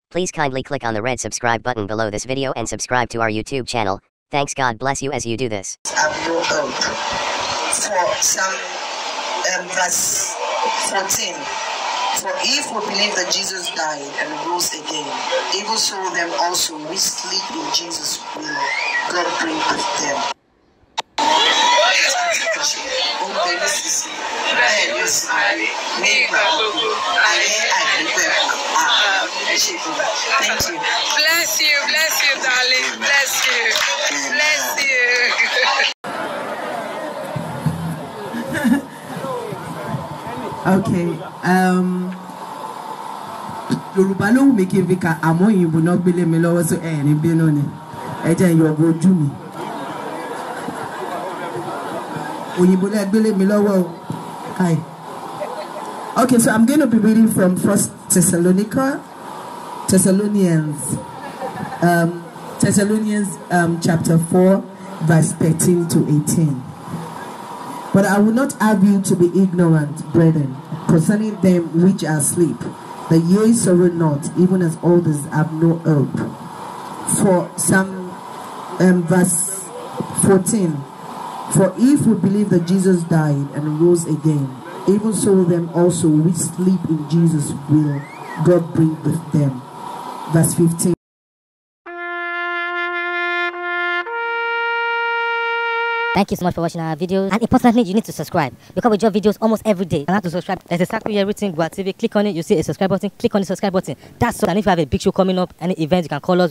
Please kindly click on the red subscribe button below this video and subscribe to our YouTube channel. Thanks, God bless you as you do this. For some verse 14. For if we believe that Jesus died and rose again, even so them also we sleep in Jesus will God bring with them. Thank you. Bless you, darling. Bless you. Bless you. Okay. Yorùbá ló wù mí kí n fi ka àmọ́ òyìnbó náà gbélé mi lọ́wọ́ so ní bínú ni. Ẹ jẹ́ ìyọ̀bọ̀ ojú mi. Òyìnbó náà gbélé mi lọ́wọ́ o. Hi. Okay, so I'm going to be reading from 1 Thessalonians chapter 4 verse 13 to 18. But I will not have you to be ignorant, brethren, concerning them which are asleep, that ye sorrow not, even as others have no hope. For some verse 14. For if we believe that Jesus died and rose again, even so them also which sleep in Jesus will God bring with them. Verse 15. Thank you so much for watching our videos. And importantly, you need to subscribe because we drop videos almost every day. And how to subscribe? There's a circle here written Gua TV. Click on it. You see a subscribe button. Click on the subscribe button. That's all. And if you have a big show coming up, any event, you can call us.